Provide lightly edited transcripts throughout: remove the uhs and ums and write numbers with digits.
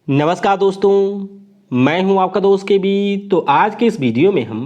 नमस्कार दोस्तों, मैं हूं आपका दोस्त के बी। तो आज के इस वीडियो में हम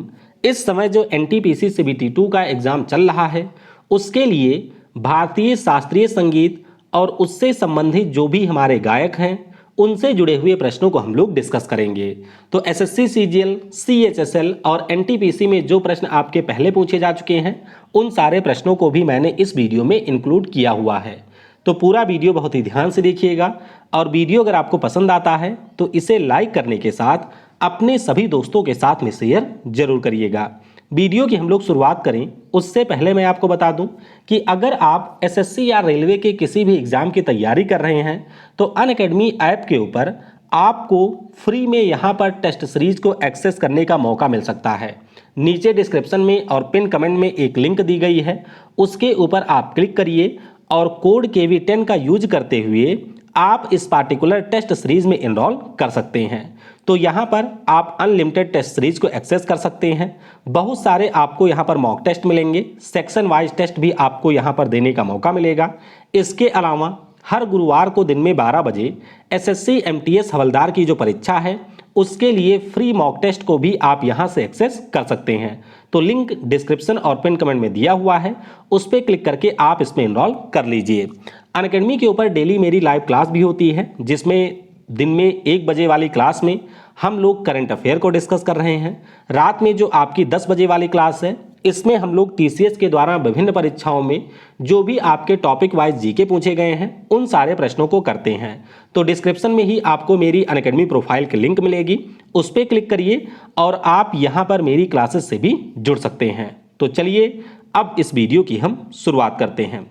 इस समय जो एनटीपीसी सीबीटी 2 का एग्ज़ाम चल रहा है उसके लिए भारतीय शास्त्रीय संगीत और उससे संबंधित जो भी हमारे गायक हैं उनसे जुड़े हुए प्रश्नों को हम लोग डिस्कस करेंगे। तो एसएससी सीजीएल, सीएचएसएल और एनटीपीसी में जो प्रश्न आपके पहले पूछे जा चुके हैं उन सारे प्रश्नों को भी मैंने इस वीडियो में इंक्लूड किया हुआ है। तो पूरा वीडियो बहुत ही ध्यान से देखिएगा और वीडियो अगर आपको पसंद आता है तो इसे लाइक करने के साथ अपने सभी दोस्तों के साथ में शेयर जरूर करिएगा। वीडियो की हम लोग शुरुआत करें उससे पहले मैं आपको बता दूं कि अगर आप एसएससी या रेलवे के किसी भी एग्ज़ाम की तैयारी कर रहे हैं तो अनअकैडमी ऐप के ऊपर आपको फ्री में यहाँ पर टेस्ट सीरीज को एक्सेस करने का मौका मिल सकता है। नीचे डिस्क्रिप्शन में और पिन कमेंट में एक लिंक दी गई है, उसके ऊपर आप क्लिक करिए और कोड KV10 का यूज करते हुए आप इस पार्टिकुलर टेस्ट सीरीज में इनरोल कर सकते हैं। तो यहाँ पर आप अनलिमिटेड टेस्ट सीरीज को एक्सेस कर सकते हैं। बहुत सारे आपको यहाँ पर मॉक टेस्ट मिलेंगे, सेक्शन वाइज टेस्ट भी आपको यहाँ पर देने का मौका मिलेगा। इसके अलावा हर गुरुवार को दिन में 12 बजे एसएससी MTS हवलदार की जो परीक्षा है उसके लिए फ्री मॉक टेस्ट को भी आप यहाँ से एक्सेस कर सकते हैं। तो लिंक डिस्क्रिप्शन और पिन कमेंट में दिया हुआ है, उस पर क्लिक करके आप इसमें इनरोल कर लीजिए। अनअकैडमी के ऊपर डेली मेरी लाइव क्लास भी होती है जिसमें दिन में 1 बजे वाली क्लास में हम लोग करंट अफेयर को डिस्कस कर रहे हैं। रात में जो आपकी 10 बजे वाली क्लास है इसमें हम लोग TCS के द्वारा विभिन्न परीक्षाओं में जो भी आपके टॉपिक वाइज जीके पूछे गए हैं उन सारे प्रश्नों को करते हैं। तो डिस्क्रिप्शन में ही आपको मेरी अनअकैडमी प्रोफाइल की लिंक मिलेगी, उस पर क्लिक करिए और आप यहाँ पर मेरी क्लासेस से भी जुड़ सकते हैं। तो चलिए अब इस वीडियो की हम शुरुआत करते हैं।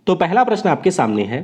तो पहला प्रश्न आपके सामने है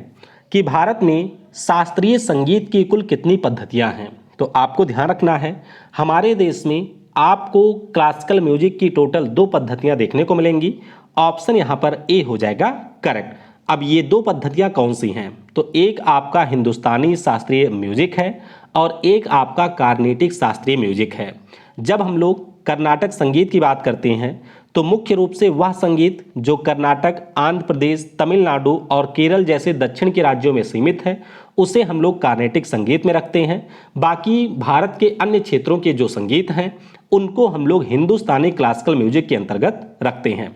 कि भारत में शास्त्रीय संगीत की कुल कितनी पद्धतियां हैं। तो आपको ध्यान रखना है हमारे देश में आपको क्लासिकल म्यूजिक की टोटल 2 पद्धतियां देखने को मिलेंगी। ऑप्शन यहां पर ए हो जाएगा करेक्ट। अब ये 2 पद्धतियां कौन सी हैं? तो एक आपका हिंदुस्तानी शास्त्रीय म्यूजिक है और एक आपका कार्नेटिक शास्त्रीय म्यूजिक है। जब हम लोग कर्नाटक संगीत की बात करते हैं तो मुख्य रूप से वह संगीत जो कर्नाटक, आंध्र प्रदेश, तमिलनाडु और केरल जैसे दक्षिण के राज्यों में सीमित है उसे हम लोग कार्नेटिक संगीत में रखते हैं। बाकी भारत के अन्य क्षेत्रों के जो संगीत हैं उनको हम लोग हिंदुस्तानी क्लासिकल म्यूजिक के अंतर्गत रखते हैं।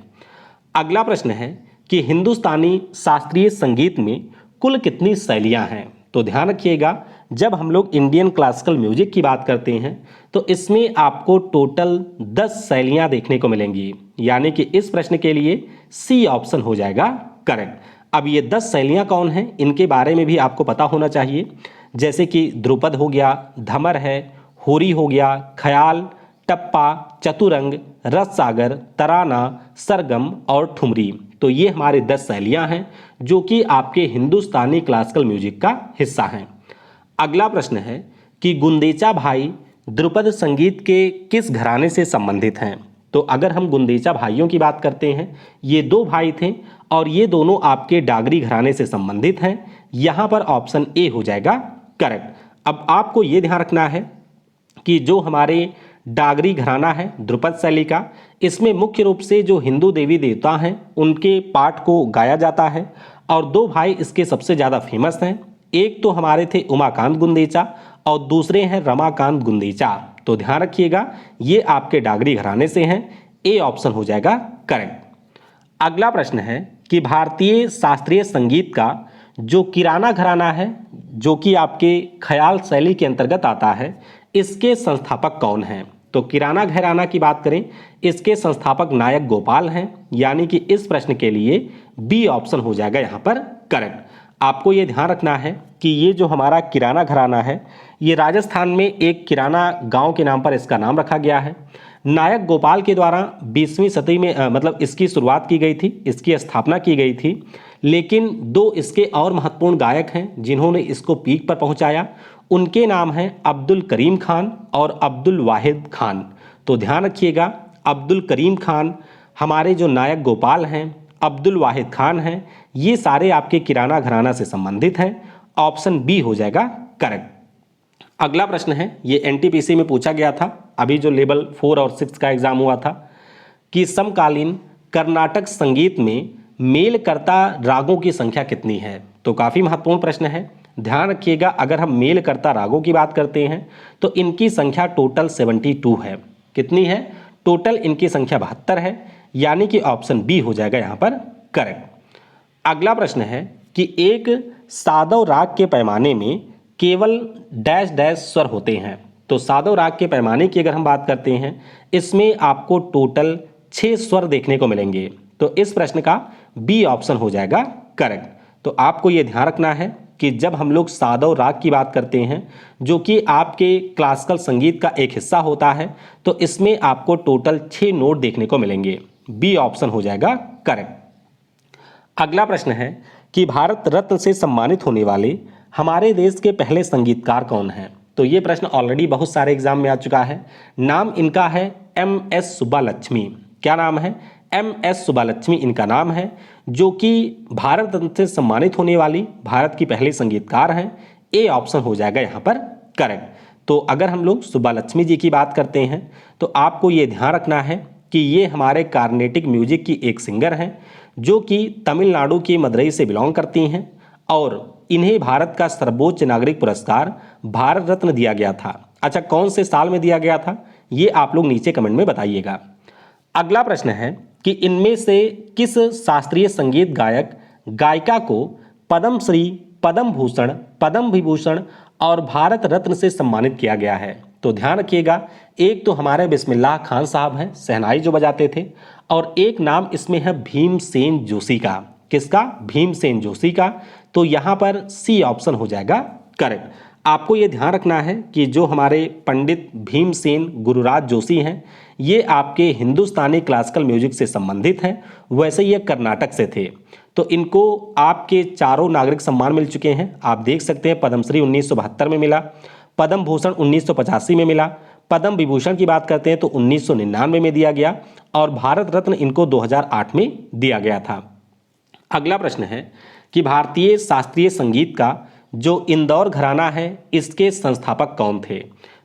अगला प्रश्न है कि हिंदुस्तानी शास्त्रीय संगीत में कुल कितनी शैलियां हैं। तो ध्यान रखिएगा जब हम लोग इंडियन क्लासिकल म्यूजिक की बात करते हैं तो इसमें आपको टोटल 10 शैलियां देखने को मिलेंगी, यानी कि इस प्रश्न के लिए सी ऑप्शन हो जाएगा करेक्ट। अब ये 10 शैलियां कौन हैं इनके बारे में भी आपको पता होना चाहिए, जैसे कि ध्रुपद हो गया, धमर है, होरी हो गया, ख्याल, टप्पा, चतुरंग, रस सागर, तराना, सरगम और ठुमरी। तो ये हमारे 10 शैलियां हैं जो कि आपके हिंदुस्तानी क्लासिकल म्यूजिक का हिस्सा हैं। अगला प्रश्न है कि गुंदेचा भाई ध्रुपद संगीत के किस घराने से संबंधित हैं। तो अगर हम गुंदेचा भाइयों की बात करते हैं, ये 2 भाई थे और ये दोनों आपके डागरी घराने से संबंधित हैं। यहाँ पर ऑप्शन ए हो जाएगा करेक्ट। अब आपको ये ध्यान रखना है कि जो हमारे डागरी घराना है ध्रुपद शैली का, इसमें मुख्य रूप से जो हिंदू देवी देवता हैं उनके पाठ को गाया जाता है और 2 भाई इसके सबसे ज़्यादा फेमस हैं। एक तो हमारे थे उमाकांत गुंदेचा और दूसरे हैं रमाकांत गुंदेचा। तो ध्यान रखिएगा ये आपके डागरी घराने से हैं, ए ऑप्शन हो जाएगा करेक्ट। अगला प्रश्न है कि भारतीय शास्त्रीय संगीत का जो किराना घराना है जो कि आपके ख्याल शैली के अंतर्गत आता है, इसके संस्थापक कौन हैं। तो किराना घराना की बात करें, इसके संस्थापक नायक गोपाल हैं, यानी कि इस प्रश्न के लिए बी ऑप्शन हो जाएगा यहाँ पर करेक्ट। आपको ये ध्यान रखना है कि ये जो हमारा किराना घराना है ये राजस्थान में एक किराना गांव के नाम पर इसका नाम रखा गया है। नायक गोपाल के द्वारा 20वीं सदी में मतलब इसकी शुरुआत की गई थी, इसकी स्थापना की गई थी, लेकिन 2 इसके और महत्वपूर्ण गायक हैं जिन्होंने इसको पीक पर पहुंचाया। उनके नाम हैं अब्दुल करीम खान और अब्दुल वाहिद खान। तो ध्यान रखिएगा अब्दुल करीम खान हमारे जो नायक गोपाल हैं, अब्दुल वाहिद खान हैं, ये सारे आपके किराना घराना से संबंधित हैं। ऑप्शन बी हो जाएगा करेक्ट। अगला प्रश्न है ये एनटीपीसी में पूछा गया था, अभी जो लेवल 4 और 6 का एग्जाम हुआ था, कि समकालीन कर्नाटक संगीत में मेल करता रागों की संख्या कितनी है। तो काफ़ी महत्वपूर्ण प्रश्न है। ध्यान रखिएगा, अगर हम मेलकर्ता रागों की बात करते हैं तो इनकी संख्या टोटल 72 है। कितनी है? टोटल इनकी संख्या 72 है, यानी कि ऑप्शन बी हो जाएगा यहाँ पर करेक्ट। अगला प्रश्न है कि एक सादव राग के पैमाने में केवल डैश डैश स्वर होते हैं। तो सादव राग के पैमाने की अगर हम बात करते हैं, इसमें आपको टोटल 6 स्वर देखने को मिलेंगे। तो इस प्रश्न का बी ऑप्शन हो जाएगा करेक्ट। तो आपको ये ध्यान रखना है कि जब हम लोग सादव राग की बात करते हैं, जो कि आपके क्लासिकल संगीत का एक हिस्सा होता है, तो इसमें आपको टोटल 6 नोट देखने को मिलेंगे। बी ऑप्शन हो जाएगा करेक्ट। अगला प्रश्न है कि भारत रत्न से सम्मानित होने वाले हमारे देश के पहले संगीतकार कौन हैं? तो ये प्रश्न ऑलरेडी बहुत सारे एग्जाम में आ चुका है। नाम इनका है MS सुब्बालक्ष्मी। क्या नाम है? MS सुब्बालक्ष्मी इनका नाम है, जो कि भारत रत्न से सम्मानित होने वाली भारत की पहली संगीतकार हैं। ए ऑप्शन हो जाएगा यहाँ पर करेक्ट। तो अगर हम लोग सुब्बालक्ष्मी जी की बात करते हैं तो आपको ये ध्यान रखना है कि ये हमारे कार्नेटिक म्यूजिक की एक सिंगर हैं, जो कि तमिलनाडु की मदुरई से बिलोंग करती हैं, और इन्हें भारत का सर्वोच्च नागरिक पुरस्कार भारत रत्न दिया गया था। अच्छा, कौन से साल में दिया गया था, ये आप लोग नीचे कमेंट में बताइएगा। अगला प्रश्न है कि इनमें से किस शास्त्रीय संगीत गायक गायिका को पद्मश्री, पद्म भूषण, पद्म विभूषण और भारत रत्न से सम्मानित किया गया है? तो ध्यान रखिएगा, एक तो हमारे बिस्मिल्लाह खान साहब हैं, शहनाई जो बजाते थे, और एक नाम इसमें है भीमसेन जोशी का। किसका? भीमसेन जोशी का। तो यहाँ पर सी ऑप्शन हो जाएगा करेक्ट। आपको ये ध्यान रखना है कि जो हमारे पंडित भीमसेन गुरुराज जोशी हैं, ये आपके हिंदुस्तानी क्लासिकल म्यूजिक से संबंधित हैं, वैसे ये कर्नाटक से थे। तो इनको आपके चारों नागरिक सम्मान मिल चुके हैं। आप देख सकते हैं, पद्मश्री 1972 में मिला, पद्म भूषण 1985 में मिला, पद्म विभूषण की बात करते हैं तो 1999 में दिया गया, और भारत रत्न इनको 2008 में दिया गया था। अगला प्रश्न है कि भारतीय शास्त्रीय संगीत का जो इंदौर घराना है, इसके संस्थापक कौन थे?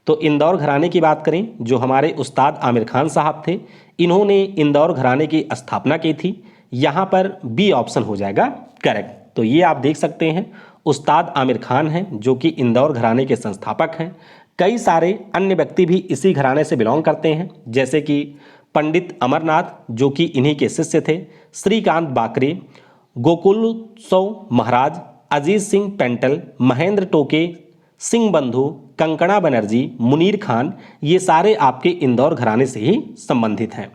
तो इंदौर घराने की बात करें, जो हमारे उस्ताद आमिर खान साहब थे, इन्होंने इंदौर घराने की स्थापना की थी। यहाँ पर बी ऑप्शन हो जाएगा करेक्ट। तो ये आप देख सकते हैं, उस्ताद आमिर खान हैं, जो कि इंदौर घराने के संस्थापक हैं। कई सारे अन्य व्यक्ति भी इसी घराने से बिलोंग करते हैं, जैसे कि पंडित अमरनाथ, जो कि इन्हीं के शिष्य थे, श्रीकांत बाकरे, गोकुलोत्सव महाराज, अजीत सिंह पेंटल, महेंद्र टोके, सिंह बंधु, कंकणा बनर्जी, मुनीर खान, ये सारे आपके इंदौर घराने से ही संबंधित हैं।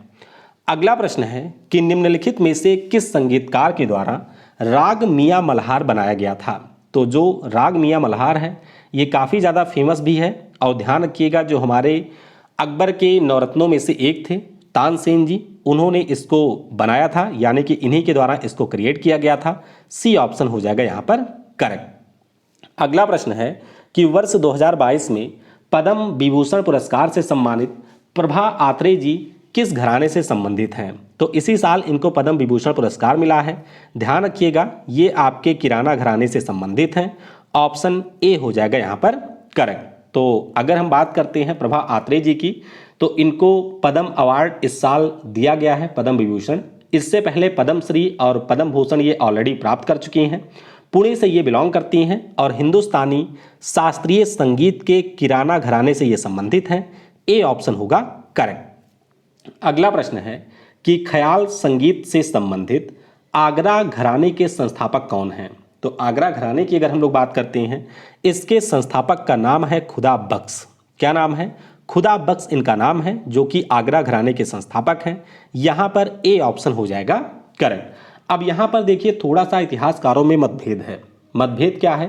अगला प्रश्न है कि निम्नलिखित में से किस संगीतकार के द्वारा राग मियाँ मल्हार बनाया गया था? तो जो राग मियाँ मल्हार है, ये काफ़ी ज़्यादा फेमस भी है, और ध्यान रखिएगा, जो हमारे अकबर के नवरत्नों में से एक थे तानसेन जी, उन्होंने इसको बनाया था, यानी कि इन्हीं के द्वारा इसको क्रिएट किया गया था। सी ऑप्शन हो जाएगा यहाँ पर करेक्ट। अगला प्रश्न है कि वर्ष 2022 में पद्म विभूषण पुरस्कार से सम्मानित प्रभा आत्रेय जी किस घराने से संबंधित हैं? तो इसी साल इनको पद्म विभूषण पुरस्कार मिला है। ध्यान रखिएगा, ये आपके किराना घराने से संबंधित हैं। ऑप्शन ए हो जाएगा यहाँ पर करेक्ट। तो अगर हम बात करते हैं प्रभा आत्रेय जी की, तो इनको पद्म अवार्ड इस साल दिया गया है, पद्म विभूषण। इससे पहले पद्मश्री और पद्म भूषण ये ऑलरेडी प्राप्त कर चुकी हैं। पुणे से ये बिलोंग करती हैं, और हिंदुस्तानी शास्त्रीय संगीत के किराना घराने से ये संबंधित हैं। ए ऑप्शन होगा करेक्ट। अगला प्रश्न है कि ख्याल संगीत से संबंधित आगरा घराने के संस्थापक कौन हैं? तो आगरा घराने की अगर हम लोग बात करते हैं, इसके संस्थापक का नाम है खुदा बख्श। क्या नाम है? खुदा बख्श इनका नाम है, जो कि आगरा घराने के संस्थापक हैं। यहाँ पर ए ऑप्शन हो जाएगा करेक्ट। अब यहाँ पर देखिए, थोड़ा सा इतिहासकारों में मतभेद है। मतभेद क्या है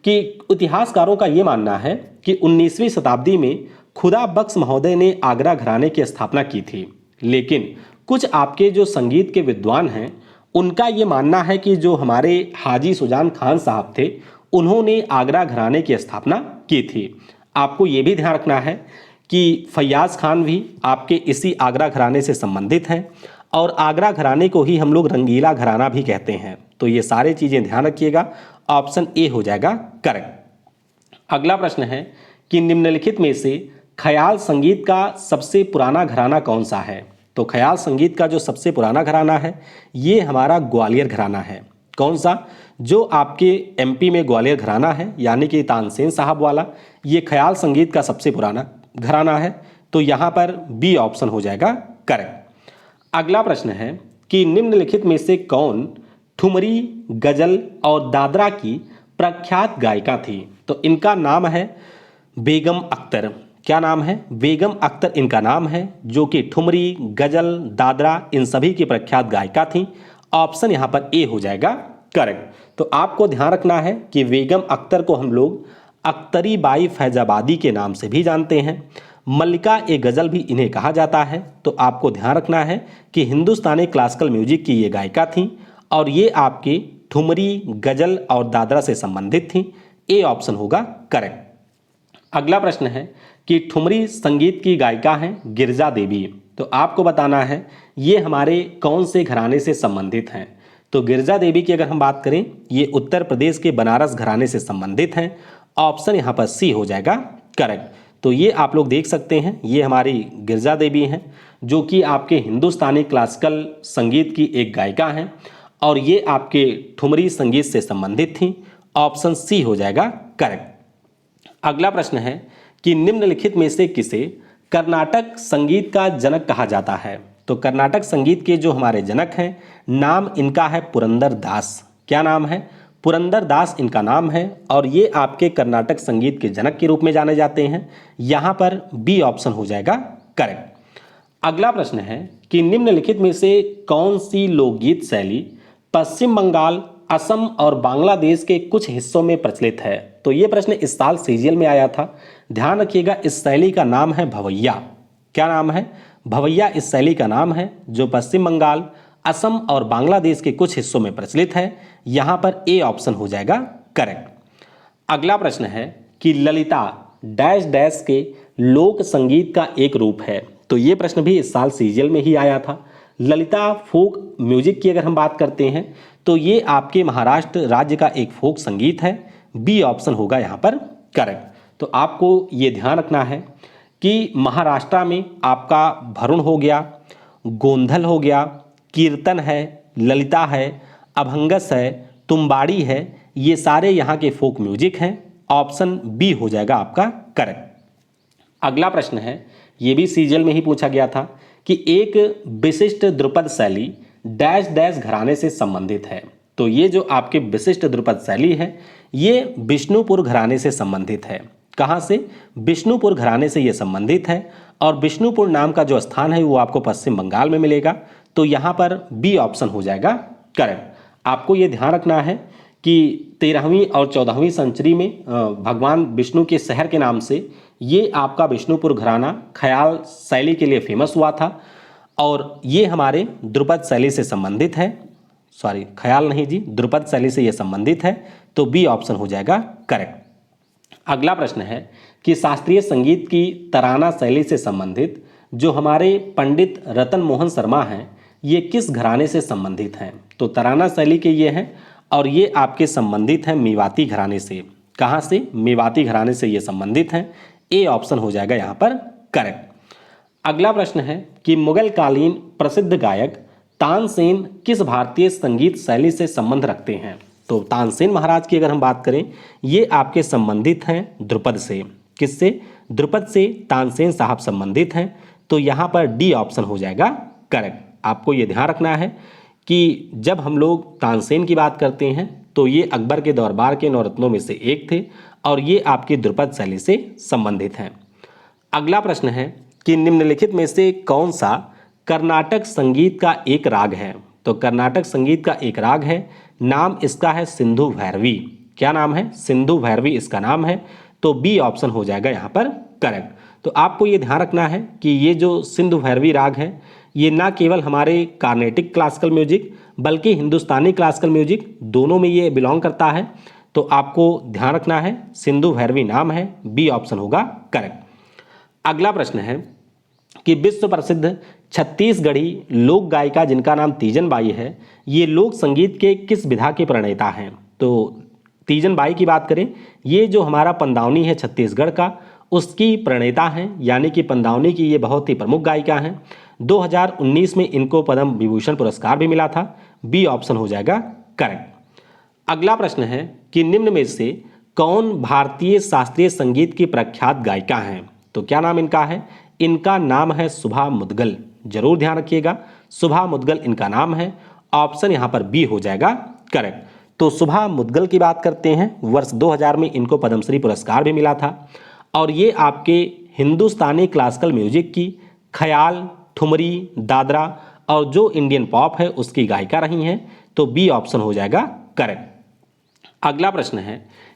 कि इतिहासकारों का ये मानना है कि 19वीं शताब्दी में खुदा बख्श महोदय ने आगरा घराने की स्थापना की थी, लेकिन कुछ आपके जो संगीत के विद्वान हैं, उनका ये मानना है कि जो हमारे हाजी सुजान खान साहब थे, उन्होंने आगरा घराने की स्थापना की थी। आपको ये भी ध्यान रखना है कि फैयाज खान भी आपके इसी आगरा घराने से संबंधित हैं, और आगरा घराने को ही हम लोग रंगीला घराना भी कहते हैं। तो ये सारे चीज़ें ध्यान रखिएगा, ऑप्शन ए हो जाएगा करेक्ट। अगला प्रश्न है कि निम्नलिखित में से ख्याल संगीत का सबसे पुराना घराना कौन सा है? तो ख्याल संगीत का जो सबसे पुराना घराना है, ये हमारा ग्वालियर घराना है। कौन सा? जो आपके एमपी में ग्वालियर घराना है यानी कि तानसेन साहब वाला, ये ख्याल संगीत का सबसे पुराना घराना है। तो यहाँ पर बी ऑप्शन हो जाएगा करेक्ट। अगला प्रश्न है कि निम्नलिखित में से कौन ठुमरी, गजल और दादरा की प्रख्यात गायिका थी? तो इनका नाम है बेगम अख्तर। क्या नाम है? बेगम अख्तर इनका नाम है, जो कि ठुमरी, गजल, दादरा इन सभी की प्रख्यात गायिका थी। ऑप्शन यहाँ पर ए हो जाएगा करेक्ट। तो आपको ध्यान रखना है कि बेगम अख्तर को हम लोग अख्तरी बाई फैजाबादी के नाम से भी जानते हैं, मल्लिका ए गज़ल भी इन्हें कहा जाता है। तो आपको ध्यान रखना है कि हिंदुस्तानी क्लासिकल म्यूजिक की ये गायिका थी और ये आपके ठुमरी, गजल और दादरा से संबंधित थी। ए ऑप्शन होगा करेक्ट। अगला प्रश्न है कि ठुमरी संगीत की गायिका हैं गिरजा देवी। तो आपको बताना है ये हमारे कौन से घराने से संबंधित हैं। तो गिरजा देवी की अगर हम बात करें, ये उत्तर प्रदेश के बनारस घराने से संबंधित हैं। ऑप्शन यहाँ पर सी हो जाएगा करेक्ट। तो ये आप लोग देख सकते हैं, ये हमारी गिरजा देवी हैं, जो कि आपके हिंदुस्तानी क्लासिकल संगीत की एक गायिका हैं और ये आपके ठुमरी संगीत से संबंधित थी। ऑप्शन सी हो जाएगा करेक्ट। अगला प्रश्न है कि निम्नलिखित में से किसे कर्नाटक संगीत का जनक कहा जाता है? तो कर्नाटक संगीत के जो हमारे जनक हैं, नाम इनका है पुरंदर दास। क्या नाम है? पुरंदर दास इनका नाम है और ये आपके कर्नाटक संगीत के जनक के रूप में जाने जाते हैं। यहाँ पर बी ऑप्शन हो जाएगा करेक्ट। अगला प्रश्न है कि निम्नलिखित में से कौन सी लोकगीत शैली पश्चिम बंगाल, असम और बांग्लादेश के कुछ हिस्सों में प्रचलित है? तो ये प्रश्न इस साल सीजीएल में आया था। ध्यान रखिएगा, इस शैली का नाम है भवैया। क्या नाम है? भवैया इस शैली का नाम है, जो पश्चिम बंगाल, असम और बांग्लादेश के कुछ हिस्सों में प्रचलित है। यहाँ पर ए ऑप्शन हो जाएगा करेक्ट। अगला प्रश्न है कि ललिता डैश डैश के लोक संगीत का एक रूप है। तो ये प्रश्न भी इस साल सीजीएल में ही आया था। ललिता फोक म्यूजिक की अगर हम बात करते हैं तो ये आपके महाराष्ट्र राज्य का एक फोक संगीत है। बी ऑप्शन होगा यहाँ पर करेक्ट। तो आपको ये ध्यान रखना है कि महाराष्ट्र में आपका भरुण हो गया, गोंधल हो गया, कीर्तन है, ललिता है, अभंगस है, तुम्बाड़ी है, ये सारे यहाँ के फोक म्यूजिक हैं। ऑप्शन बी हो जाएगा आपका करेक्ट। अगला प्रश्न है, ये भी सीजीएल में ही पूछा गया था कि एक विशिष्ट ध्रुपद शैली डैश डैश घराने से संबंधित है। तो ये जो आपके विशिष्ट ध्रुपद शैली है, ये बिष्णुपुर घराने से संबंधित है। कहाँ से? बिष्णुपुर घराने से ये संबंधित है और बिष्णुपुर नाम का जो स्थान है वो आपको पश्चिम बंगाल में मिलेगा। तो यहाँ पर बी ऑप्शन हो जाएगा करेक्ट। आपको ये ध्यान रखना है कि 13वीं और 14वीं सेंचुरी में भगवान विष्णु के शहर के नाम से ये आपका बिष्णुपुर घराना ख्याल शैली के लिए फेमस हुआ था और ये हमारे ध्रुपद शैली से संबंधित है। सॉरी, ख्याल नहीं जी, ध्रुपद शैली से ये संबंधित है। तो बी ऑप्शन हो जाएगा करेक्ट। अगला प्रश्न है कि शास्त्रीय संगीत की तराना शैली से संबंधित जो हमारे पंडित रतन मोहन शर्मा हैं, ये किस घराने से संबंधित हैं? तो तराना शैली के ये हैं और ये आपके संबंधित हैं मेवाती घराने से। कहाँ से? मेवाती घराने से ये संबंधित हैं। ए ऑप्शन हो जाएगा यहाँ पर करेक्ट। अगला प्रश्न है कि मुगल कालीन प्रसिद्ध गायक तानसेन किस भारतीय संगीत शैली से संबंध रखते हैं? तो तानसेन महाराज की अगर हम बात करें, ये आपके संबंधित हैं ध्रुपद से। किससे? ध्रुपद से तानसेन साहब संबंधित हैं। तो यहाँ पर डी ऑप्शन हो जाएगा करेक्ट। आपको ये ध्यान रखना है कि जब हम लोग तानसेन की बात करते हैं तो ये अकबर के दरबार के नवरत्नों में से एक थे और ये आपकी ध्रुपद शैली से संबंधित हैं। अगला प्रश्न है कि निम्नलिखित में से कौन सा कर्नाटक संगीत का एक राग है? तो कर्नाटक संगीत का एक राग है, नाम इसका है सिंधु भैरवी। क्या नाम है? सिंधु भैरवी इसका नाम है। तो बी ऑप्शन हो जाएगा यहाँ पर करेक्ट। तो आपको ये ध्यान रखना है कि ये जो सिंधु भैरवी राग है, ये ना केवल हमारे कार्नेटिक क्लासिकल म्यूजिक बल्कि हिंदुस्तानी क्लासिकल म्यूजिक दोनों में ये बिलोंग करता है। तो आपको ध्यान रखना है, सिंधु भैरवी नाम है। बी ऑप्शन होगा करेक्ट। अगला प्रश्न है कि विश्व प्रसिद्ध छत्तीसगढ़ी लोक गायिका जिनका नाम तीजन बाई है, ये लोक संगीत के किस विधा के प्रणेता हैं? तो तीजन बाई की बात करें, ये जो हमारा पंदावनी है छत्तीसगढ़ का, उसकी प्रणेता हैं, यानी कि पंदावनी की ये बहुत ही प्रमुख गायिका हैं। 2019 में इनको पद्म विभूषण पुरस्कार भी मिला था। बी ऑप्शन हो जाएगा करेक्ट। अगला प्रश्न है कि निम्न में से कौन भारतीय शास्त्रीय संगीत की प्रख्यात गायिका हैं? तो क्या नाम इनका है? इनका नाम है सुधा मुद्गल। जरूर ध्यान रखिएगा, सुधा मुद्गल इनका नाम है। ऑप्शन यहाँ पर बी हो जाएगा करेक्ट। तो सुधा मुद्गल की बात करते हैं, वर्ष 2000 में इनको पद्मश्री पुरस्कार भी मिला था और ये आपके हिंदुस्तानी क्लासिकल म्यूजिक की ख्याल, ठुमरी, दादरा और जो इंडियन पॉप है उसकी गायिका रही हैं। तो बी ऑप्शन हो जाएगा करेक्ट। अगला प्रश्न है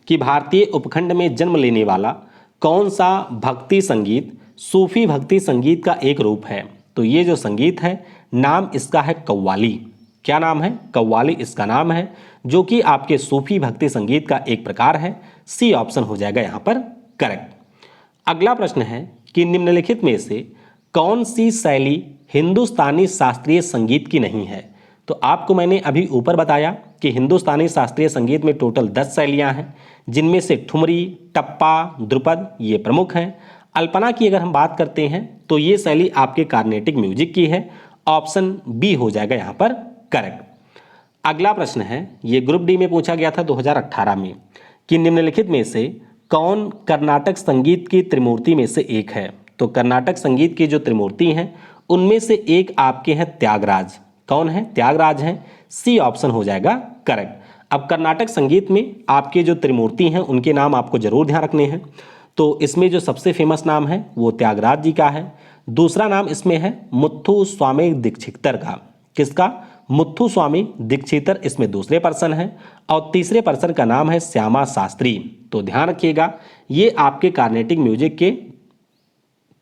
कि भारतीय उपखंड में जन्म लेने वाला कौन सा भक्ति संगीत सूफी भक्ति संगीत का एक रूप है? तो ये जो संगीत है नाम इसका है कव्वाली। क्या नाम है? कव्वाली इसका नाम है, जो कि आपके सूफी भक्ति संगीत का एक प्रकार है। सी ऑप्शन हो जाएगा यहाँ पर करेक्ट। अगला प्रश्न है कि निम्नलिखित में से कौन सी शैली हिंदुस्तानी शास्त्रीय संगीत की नहीं है? तो आपको मैंने अभी ऊपर बताया कि हिंदुस्तानी शास्त्रीय संगीत में टोटल 10 शैलियाँ हैं, जिनमें से ठुमरी, टप्पा, ध्रुपद ये प्रमुख हैं। अल्पना की अगर हम बात करते हैं तो ये शैली आपके कार्नेटिक म्यूजिक की है। ऑप्शन बी हो जाएगा यहाँ पर करेक्ट। अगला प्रश्न है, ये ग्रुप डी में पूछा गया था 2018 में कि निम्नलिखित में से कौन कर्नाटक संगीत की त्रिमूर्ति में से एक है? तो कर्नाटक संगीत की जो त्रिमूर्ति हैं उनमें से एक आपके हैं त्यागराज। कौन है? त्यागराज हैं। सी ऑप्शन हो जाएगा करेक्ट। अब कर्नाटक संगीत में आपके जो त्रिमूर्ति हैं उनके नाम आपको जरूर ध्यान रखने हैं। तो इसमें जो सबसे फेमस नाम है वो त्यागराज जी का है। दूसरा नाम इसमें है मुथु स्वामी दीक्षितर का। किसका? मुथु स्वामी दीक्षितर इसमें दूसरे पर्सन हैं और तीसरे पर्सन का नाम है श्यामा शास्त्री। तो ध्यान रखिएगा, ये आपके कार्नेटिक म्यूजिक के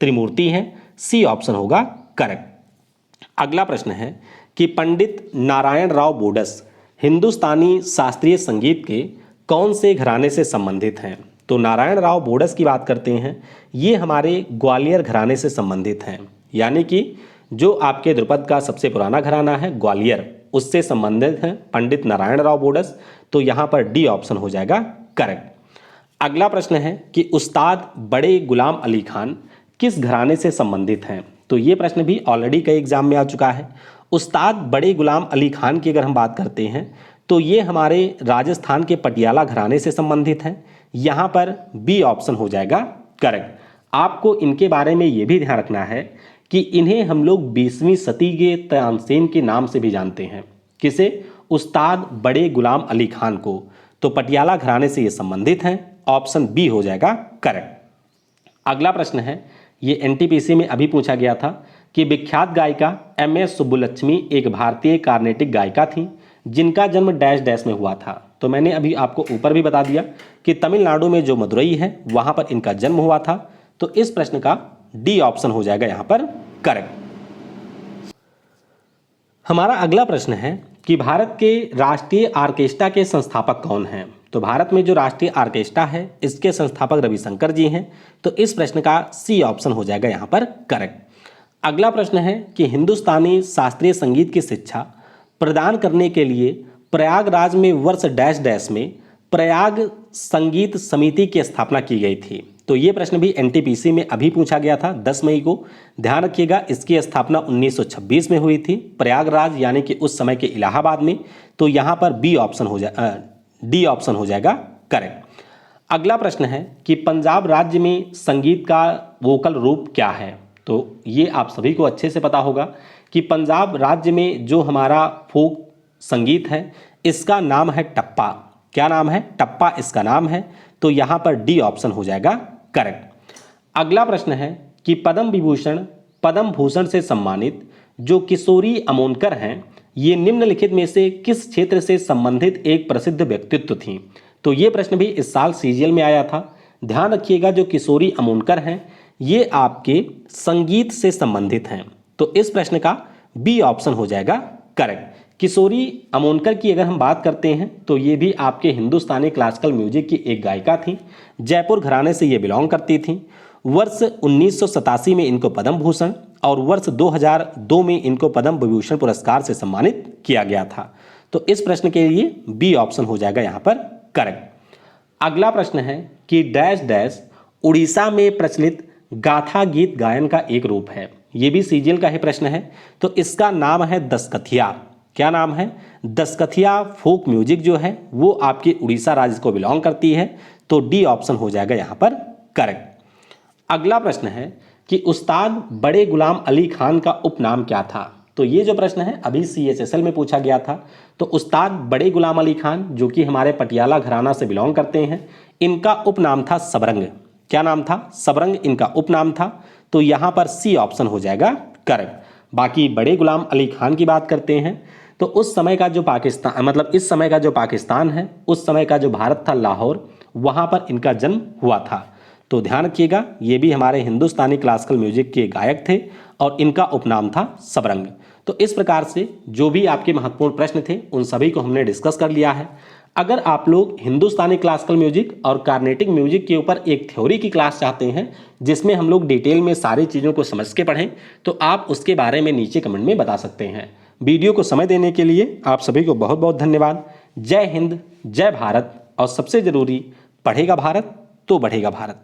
त्रिमूर्ति हैं। सी ऑप्शन होगा करेक्ट। अगला प्रश्न है कि पंडित नारायण राव बोडस हिंदुस्तानी शास्त्रीय संगीत के कौन से घराने से संबंधित हैं? तो नारायण राव बोडस की बात करते हैं, ये हमारे ग्वालियर घराने से संबंधित हैं। यानी कि जो आपके ध्रुपद का सबसे पुराना घराना है ग्वालियर, उससे संबंधित हैं पंडित नारायण राव बोडस। तो यहाँ पर डी ऑप्शन हो जाएगा करेक्ट। अगला प्रश्न है कि उस्ताद बड़े गुलाम अली खान किस घराने से संबंधित हैं? तो ये प्रश्न भी ऑलरेडी कई एग्जाम में आ चुका है। उस्ताद बड़े गुलाम अली खान की अगर हम बात करते हैं तो ये हमारे राजस्थान के पटियाला घराने से संबंधित हैं। यहाँ पर बी ऑप्शन हो जाएगा करेक्ट। आपको इनके बारे में ये भी ध्यान रखना है कि इन्हें हम लोग 20वीं सदी के तानसेन के नाम से भी जानते हैं। किसे? उस्ताद बड़े गुलाम अली खान को। तो पटियाला घराने से ये संबंधित हैं। ऑप्शन बी हो जाएगा करेक्ट। अगला प्रश्न है, ये एनटीपीसी में अभी पूछा गया था कि विख्यात गायिका एमएस सुब्बुलक्ष्मी एक भारतीय कार्नेटिक गायिका थी जिनका जन्म डैश डैश में हुआ था। तो मैंने अभी आपको ऊपर भी बता दिया कि तमिलनाडु में जो मदुरई है वहां पर इनका जन्म हुआ था। तो इस प्रश्न का डी ऑप्शन हो जाएगा यहां पर करेक्ट। हमारा अगला प्रश्न है कि भारत के राष्ट्रीय ऑर्केस्ट्रा के संस्थापक कौन हैं? तो भारत में जो राष्ट्रीय ऑर्केस्ट्रा है इसके संस्थापक रविशंकर जी हैं। तो इस प्रश्न का सी ऑप्शन हो जाएगा यहाँ पर करेक्ट। अगला प्रश्न है कि हिंदुस्तानी शास्त्रीय संगीत की शिक्षा प्रदान करने के लिए प्रयागराज में वर्ष डैश डैश में प्रयाग संगीत समिति की स्थापना की गई थी। तो ये प्रश्न भी एनटीपीसी में अभी पूछा गया था 10 मई को। ध्यान रखिएगा, इसकी स्थापना 1926 में हुई थी प्रयागराज यानी कि उस समय के इलाहाबाद में। तो यहाँ पर बी ऑप्शन हो डी ऑप्शन हो जाएगा करेक्ट। अगला प्रश्न है कि पंजाब राज्य में संगीत का वोकल रूप क्या है? तो ये आप सभी को अच्छे से पता होगा कि पंजाब राज्य में जो हमारा फोक संगीत है इसका नाम है टप्पा। क्या नाम है? टप्पा इसका नाम है। तो यहाँ पर डी ऑप्शन हो जाएगा करेक्ट। अगला प्रश्न है कि पद्म विभूषण पद्म भूषण से सम्मानित जो किशोरी अमोनकर हैं ये निम्नलिखित में से किस क्षेत्र से संबंधित एक प्रसिद्ध व्यक्तित्व थी? तो ये प्रश्न भी इस साल सीजीएल में आया था। ध्यान रखिएगा, जो किशोरी अमोनकर हैं ये आपके संगीत से संबंधित हैं। तो इस प्रश्न का बी ऑप्शन हो जाएगा करेक्ट। किशोरी अमोनकर की अगर हम बात करते हैं तो ये भी आपके हिंदुस्तानी क्लासिकल म्यूजिक की एक गायिका थी। जयपुर घराने से ये बिलोंग करती थी। वर्ष 1987 में इनको पद्म भूषण और वर्ष 2002 में इनको पद्म विभूषण पुरस्कार से सम्मानित किया गया था। तो इस प्रश्न के लिए बी ऑप्शन हो जाएगा यहाँ पर करेक्ट। अगला प्रश्न है कि डैश डैश उड़ीसा में प्रचलित गाथा गीत गायन का एक रूप है। ये भी सीजीएल का ही प्रश्न है। तो इसका नाम है दसकथिया। क्या नाम है? दसकथिया फोक म्यूजिक जो है वो आपके उड़ीसा राज्य को बिलोंग करती है। तो डी ऑप्शन हो जाएगा यहाँ पर करेक्ट। अगला प्रश्न है कि उस्ताद बड़े गुलाम अली खान का उपनाम क्या था? तो ये जो प्रश्न है अभी CHSL में पूछा गया था। तो उस्ताद बड़े गुलाम अली खान जो कि हमारे पटियाला घराना से बिलोंग करते हैं, इनका उपनाम था सबरंग। क्या नाम था? सबरंग इनका उपनाम था। तो यहाँ पर सी ऑप्शन हो जाएगा करेक्ट। बाकी बड़े गुलाम अली खान की बात करते हैं तो उस समय का जो पाकिस्तान मतलब इस समय का जो पाकिस्तान है, उस समय का जो भारत था लाहौर, वहाँ पर इनका जन्म हुआ था। तो ध्यान रखिएगा ये भी हमारे हिंदुस्तानी क्लासिकल म्यूजिक के गायक थे और इनका उपनाम था सबरंग। तो इस प्रकार से जो भी आपके महत्वपूर्ण प्रश्न थे उन सभी को हमने डिस्कस कर लिया है। अगर आप लोग हिंदुस्तानी क्लासिकल म्यूजिक और कार्नेटिक म्यूजिक के ऊपर एक थ्योरी की क्लास चाहते हैं जिसमें हम लोग डिटेल में सारी चीज़ों को समझ के पढ़ें तो आप उसके बारे में नीचे कमेंट में बता सकते हैं। वीडियो को समय देने के लिए आप सभी को बहुत बहुत धन्यवाद। जय हिंद, जय भारत और सबसे ज़रूरी, पढ़ेगा भारत तो बढ़ेगा भारत।